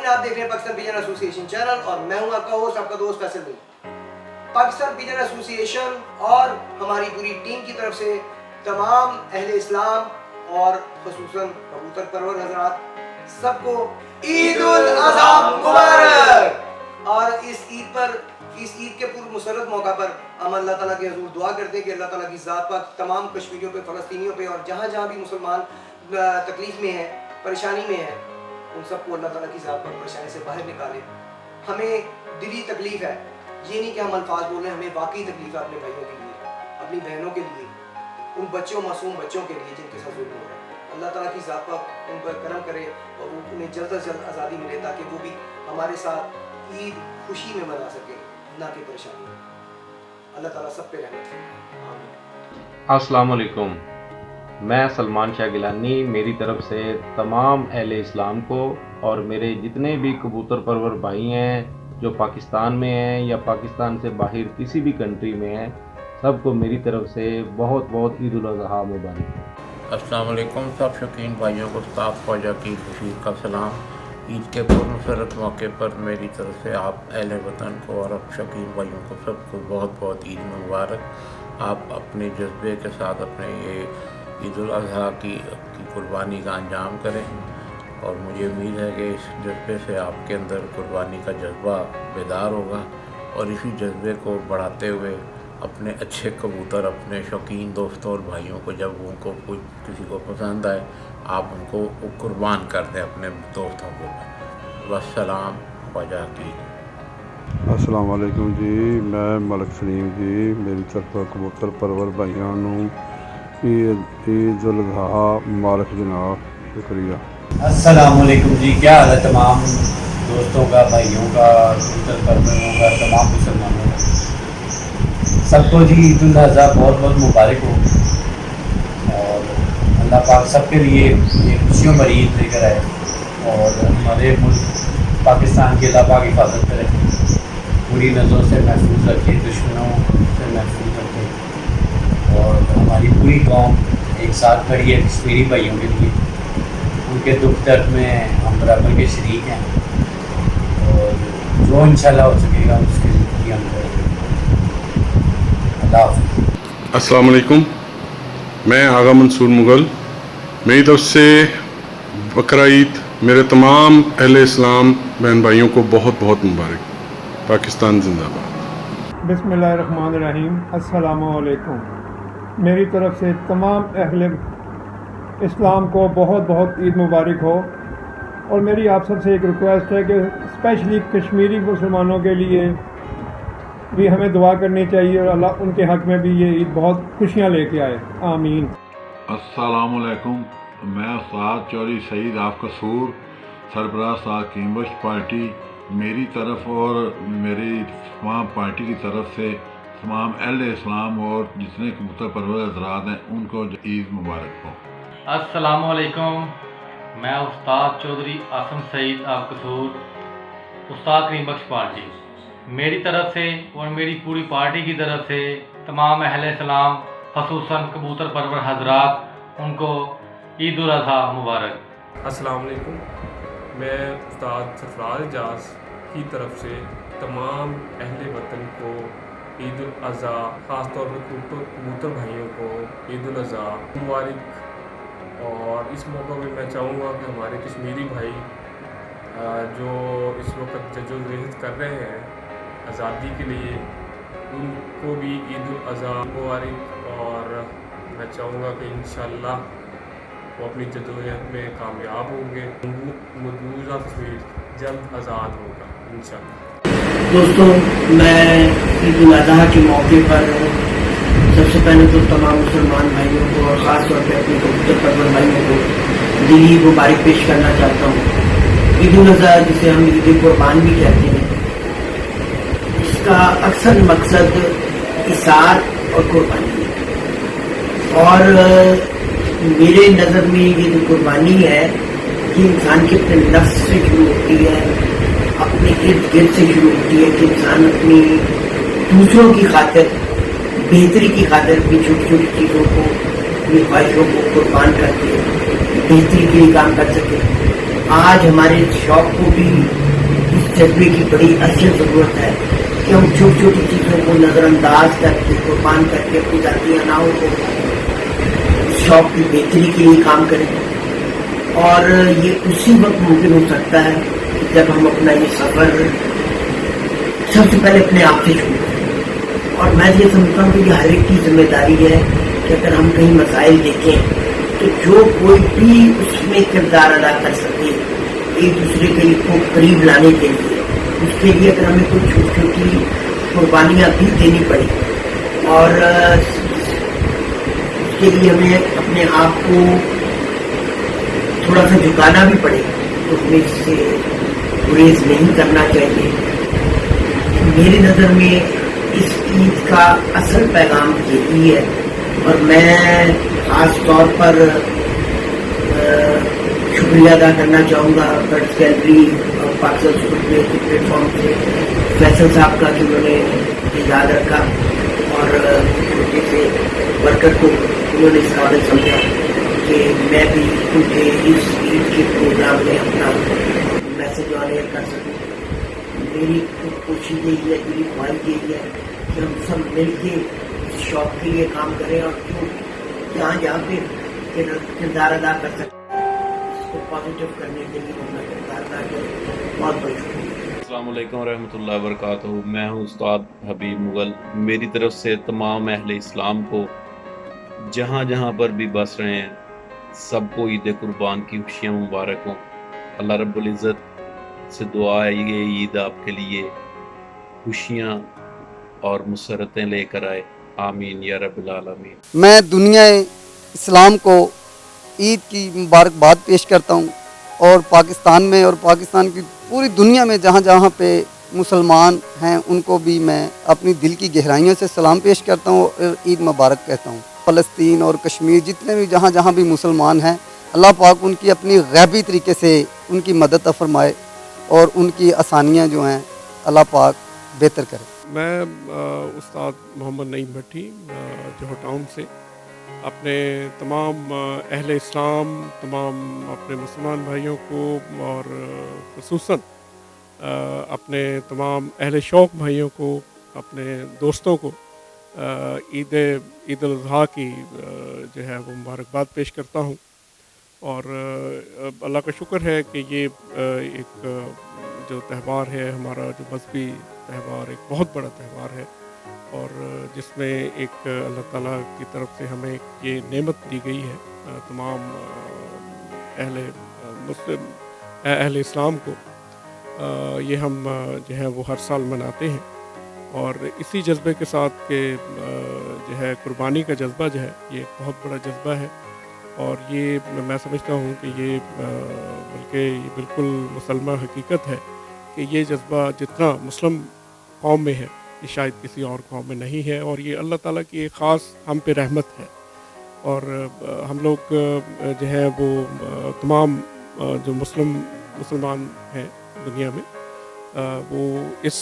आप देख रहे हैं पाकिस्तान पिजन एसोसिएशन चैनल और मैं हूं आपका होस्ट, आपका दोस्त फैसल मीर। पाकिस्तान पिजन एसोसिएशन और हमारी पूरी टीम की तरफ से तमाम अहले इस्लाम और खुसूसन कबूतर परवर हजरात सबको ईद उल अज़हा मुबारक। और इस ईद के पूर्व मुसर्रत मौका पर हम अल्लाह ताला के हुजूर दुआ करते हैं कि अल्लाह ताला की ज़ात पाक तमाम कश्मीरियों पे, फ़लस्तीनियों पे और जहाँ जहाँ भी मुसलमान तकलीफ़ में है, परेशानी में है, उन सबको अल्लाह ताला की ज़ात पाक परेशानी से बाहर निकाले। हमें दिली तकलीफ़ है, ये नहीं कि हम अल्फाज बोल रहे हैं, हमें वाकई तकलीफ़ है अपने भाइयों के लिए, अपनी बहनों के लिए, उन बच्चों, मासूम बच्चों के लिए जिनके साथ जुल्म हो रहा है। अल्लाह ताला की ज़ात पाक उन पर करम करे और उन्हें जल्द से जल्द आज़ादी मिले ताकि वो भी हमारे साथ ईद खुशी में मना सके, ना कि परेशानी में। अल्लाह ताला सब पे रहमत करे, आमीन। अस्सलाम वालेकुम, मैं सलमान शाह गिलानी मेरी तरफ से तमाम अहले इस्लाम को और मेरे जितने भी कबूतर परवर भाई हैं जो पाकिस्तान में हैं या पाकिस्तान से बाहर किसी भी कंट्री में हैं, सबको मेरी तरफ से बहुत बहुत ईद उल अज़हा मुबारक। अस्सलाम वालेकुम सब शौकीन भाइयों को साफ ख्वाजा की खुशी का सलाम। ईद के पुरमसरत मौके पर मेरी तरफ से आप अहले वतन को और शौकीन भाइयों को सबको बहुत बहुत ईद मुबारक। आप अपने जज्बे के साथ अपने ये ईद उल अज़हा की कुर्बानी का अंजाम करें और मुझे उम्मीद है कि इस जज्बे से आपके अंदर कुर्बानी का जज्बा बेदार होगा और इसी जज्बे को बढ़ाते हुए अपने अच्छे कबूतर अपने शौकीन दोस्तों और भाइयों को जब उनको कोई किसी को पसंद आए आप उनको कुर्बान कर दें अपने दोस्तों को। वस्सलाम ख्वाजा की। अस्सलाम वालेकुम जी, मैं मलक सलीम जी मेरी तरफ कबूतर परवर भाइयों नूं ईद उल अज़हा मुबारक जनाब, शुक्रिया। अस्सलाम वालेकुम जी, क्या हाल है तमाम दोस्तों का, भाइयों का, कबूतर परवरों का, तमाम मुसलमानों का, सबको जी ईद उल अज़हा बहुत बहुत मुबारक हो और अल्लाह पाक सबके लिए ये खुशियों भरी ईद लेकर आए और हमारे मुल्क पाकिस्तान की अल्लाह पाक हिफाजत करे, बुरी नज़रों से महफूज रखे, दुश्मनों से महफूज रखे और हमारी पूरी कौम एक साथ खड़ी है कश्मीरी भाइयों के लिए। उनके दुख दर्द में हम बराबर के शरीक हैं और जो इंशाल्लाह हो सकेगा उसके लिए हम करेंगे। अल्लाह। अस्सलाम वालेकुम, मैं आगा मंसूर मुग़ल मेरी तरफ से बकरा ईद मेरे तमाम अहले इस्लाम बहन भाइयों को बहुत बहुत मुबारक। पाकिस्तान जिंदाबाद। बिस्मिल्लाहिर्रहमानिर्रहीम, अस्सलामु अलैकुम। मेरी तरफ से तमाम अहले इस्लाम को बहुत बहुत ईद मुबारक हो और मेरी आप सबसे एक रिक्वेस्ट है कि स्पेशली कश्मीरी मुसलमानों के लिए भी हमें दुआ करनी चाहिए और अल्लाह उनके हक़ में भी ये ईद बहुत खुशियाँ लेके आए, आमीन। अस्सलामु अलैकुम, मैं उस्ताद चौधरी सईद आफकसूर सरबराह साकीम बख्श पार्टी मेरी तरफ और मेरी तमाम पार्टी की तरफ से तमाम अहले इस्लाम और जितने कबूतर परवर हज़रात हैं उनको ईद मुबारक हो। अस्सलामु अलैकुम, मैं उस्ताद चौधरी आसम सईद आफकसूर उस्ताद करीम बख्श पार्टी मेरी तरफ से और मेरी पूरी पार्टी की तरफ से तमाम अहले इस्लाम ख़ुसूसन कबूतर परवर हज़रात उनको ईद उल अज़हा मुबारक। अस्सलाम वालेकुम, मैं उस्ताद सरफराज एजाज की तरफ से तमाम अहले वतन को ईद उल अज़हा, ख़ास तौर पर कबूतर भाइयों को ईद उल अज़हा मुबारक। और इस मौके पर मैं चाहूँगा कि हमारे कश्मीरी भाई जो इस वक्त जद्दोजहद कर रहे हैं आज़ादी के लिए, उनको भी ईद उल अज़हा मुबारक और मैं चाहूँगा कि इंशाअल्लाह वो अपनी जद्दोजहद में कामयाब होंगे। मौजूदा कश्मीर जल्द आज़ाद होगा इंशाअल्लाह। दोस्तों, मैं ईद उल अज़हा के मौके पर सबसे पहले तो तमाम मुसलमान भाइयों को और ख़ास तौर पर अपने कबूतर परवर भाइयों को दिली मुबारक पेश करना चाहता हूँ। ईद उल अज़हा जिसे हम ईद कुर्बान भी कहते हैं, इसका अक्सर मकसद इसार और कुर्बानी है और मेरे नज़र में ये जो कुर्बानी है कि इंसान के अपने नफ्स से शुरू होती है, अपने इर्द गिर्द से शुरू होती है कि इंसान अपनी दूसरों की खातिर, बेहतरी की खातिर अपनी छोटी छोटी चीज़ों को, अपनी ख्वाहिशों को कुर्बान करके बेहतरी के लिए काम कर सके। आज हमारे शौक को भी इस जज्बे की बड़ी असल ज़रूरत है कि हम छोटी छोटी चीज़ों को नज़रअंदाज करके कुर्बान करके अपनी जाती अनाओं को शौक की बेहतरी के लिए काम करें। और ये उसी वक्त मुमकिन हो सकता है जब हम अपना ये सफ़र सबसे पहले अपने आप से शुरू करें। और मैं ये समझता हूँ कि ये हर एक की जिम्मेदारी है कि अगर हम कहीं मसाइल देखें तो जो कोई भी उसमें किरदार अदा कर सके एक दूसरे के को करीब लाने के लिए, उसके लिए अगर हमें कुछ छोटी छोटी कुर्बानियाँ भी देनी पड़ी और उसके लिए हमें अपने आप को थोड़ा सा झुकाना भी पड़े तो हमें इससे गुरेज नहीं करना चाहिए। मेरी नज़र में इस ईद का असल पैगाम यही है। और मैं खास तौर पर शुक्रिया अदा करना चाहूँगा बर्ड्स गैलरी और पाकिस्तान स्कूल के प्लेटफॉर्म से फैसल साहब का कि उन्होंने याद रखा और छोटे से वर्कर को उन्होंने इस काबिल समझा कि मैं भी उनके इस ईद के प्रोग्राम में अपना मैसेज ऑन एयर कर सकूँ। मेरी कोशिश यही है, मेरी ख्वाहिश यही है कि हम सब मिल के इस शौक के लिए काम करें और जो जहाँ पे किरदार अदा कर सकते इसको पॉजिटिव करने के लिए अपना किरदार अदा करें। बहुत बहुत शुक्रिया। अस्सलाम वालेकुम रहमतुल्लाहि व बरकातहू। मैं हूँ उस्ताद हबीब मुगल। मेरी तरफ से तमाम अहले इस्लाम को जहाँ जहाँ पर भी बस रहे हैं सबको ईद कुर्बान की खुशियाँ मुबारक हों। अल्लाह रब्बुल इज़्ज़त से दुआ है ये ईद आपके लिए खुशियाँ और मुसरतें लेकर आए। आमीन या रब्बिल आलमीन। मैं दुनिया इस्लाम को ईद की मुबारकबाद पेश करता हूँ और पाकिस्तान में और पाकिस्तान की पूरी दुनिया में जहाँ जहाँ पे मुसलमान हैं उनको भी मैं अपनी दिल की गहराइयों से सलाम पेश करता हूँ और ईद मुबारक कहता हूँ। फ़लस्तीन और कश्मीर जितने भी जहाँ जहाँ भी मुसलमान हैं अल्लाह पाक उनकी अपनी गैबी तरीके से उनकी मदद फरमाए और उनकी आसानियाँ जो हैं अल्लाह पाक बेहतर करे। मैं उस्ताद मोहम्मद नईम भट्टी जोहर टाउन से अपने तमाम अहले इस्लाम, तमाम अपने मुसलमान भाइयों को और ख़ुसूसन अपने तमाम अहले शौक़ भाइयों को, अपने दोस्तों को ईद उल अज़हा की जो है वो मुबारकबाद पेश करता हूँ। और अल्लाह का शुक्र है कि ये एक जो त्यौहार है हमारा, जो मजहबी त्यौहार, एक बहुत बड़ा त्यौहार है और जिसमें एक अल्लाह ताला की तरफ से हमें ये नेमत दी गई है तमाम अहले इस्लाम को। ये हम जो है वो हर साल मनाते हैं और इसी जज्बे के साथ के जो है कुर्बानी का जज्बा जो है ये एक बहुत बड़ा जज्बा है और ये मैं समझता हूँ कि ये बल्कि ये बिल्कुल मुसलमान हकीकत है कि ये जज्बा जितना मुस्लिम कौम में है ये शायद किसी और कौम में नहीं है और ये अल्लाह ताला की एक ख़ास हम पे रहमत है। और हम लोग जो है वो तमाम जो मुसलमान हैं दुनिया में वो इस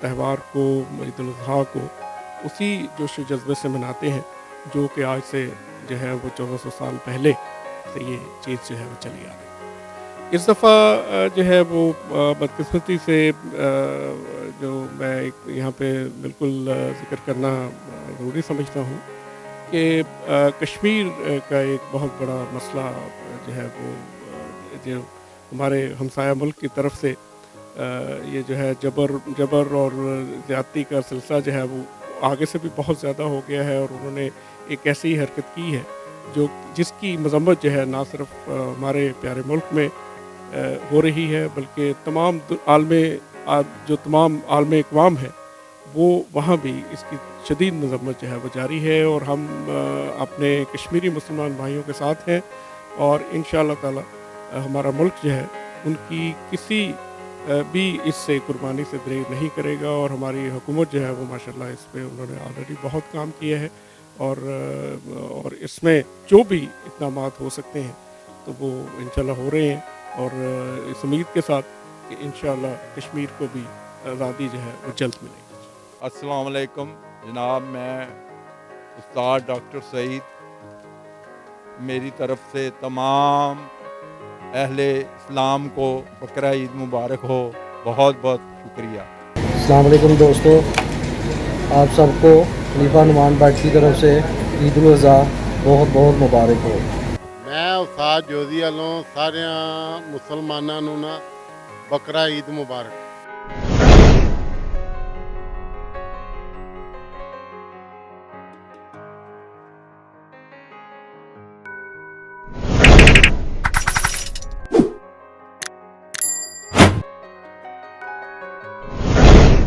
त्यौहार को, ईद उल अज़हा को उसी जोश जज्बे से मनाते हैं जो कि आज से जो है वो 1400 साल पहले से ये चीज़ जो है वो चली आ रही है। इस दफ़ा जो है वो बदकिस्मती से जो मैं यहाँ पे बिल्कुल ज़िक्र करना ज़रूरी समझता हूँ कि कश्मीर का एक बहुत बड़ा मसला जो है वो जो हमारे हमसाया मुल्क की तरफ से ये जो है जबर और ज़्यादती का सिलसिला जो है वो आगे से भी बहुत ज़्यादा हो गया है और उन्होंने एक ऐसी हरकत की है जिसकी मजम्मत जो है ना सिर्फ हमारे प्यारे मुल्क में हो रही है बल्कि तमाम आलम इक़वाम है वो वहाँ भी इसकी शदीद मजम्मत जो है वो जारी है और हम अपने कश्मीरी मुसलमान भाइयों के साथ हैं और इंशाअल्लाह ताला हमारा मुल्क जो है उनकी किसी भी इससे कुर्बानी से दरेर नहीं करेगा और हमारी हुकूमत जो है वो माशाल्लाह इस पर उन्होंने ऑलरेडी बहुत काम किया है और इसमें जो भी इक़दामात हो सकते हैं तो वो इंशाल्लाह हो रहे हैं और इस उम्मीद के साथ कि इंशाल्लाह कश्मीर को भी आज़ादी जो है वो जल्द मिलेगी। अस्सलाम वालेकुम जनाब, मैं उस्ताद डॉक्टर सईद, मेरी तरफ से तमाम अहले इस्लाम को बकरा ईद मुबारक हो। बहुत बहुत शुक्रिया। अस्सलाम वालेकुम दोस्तों, आप सबको खलीफा नुमान भट्ट की तरफ से ईद उल अज़हा बहुत बहुत मुबारक हो। मैं उस्ताद जोधी वालों सारे मुसलमानों ना बकरा ईद मुबारक।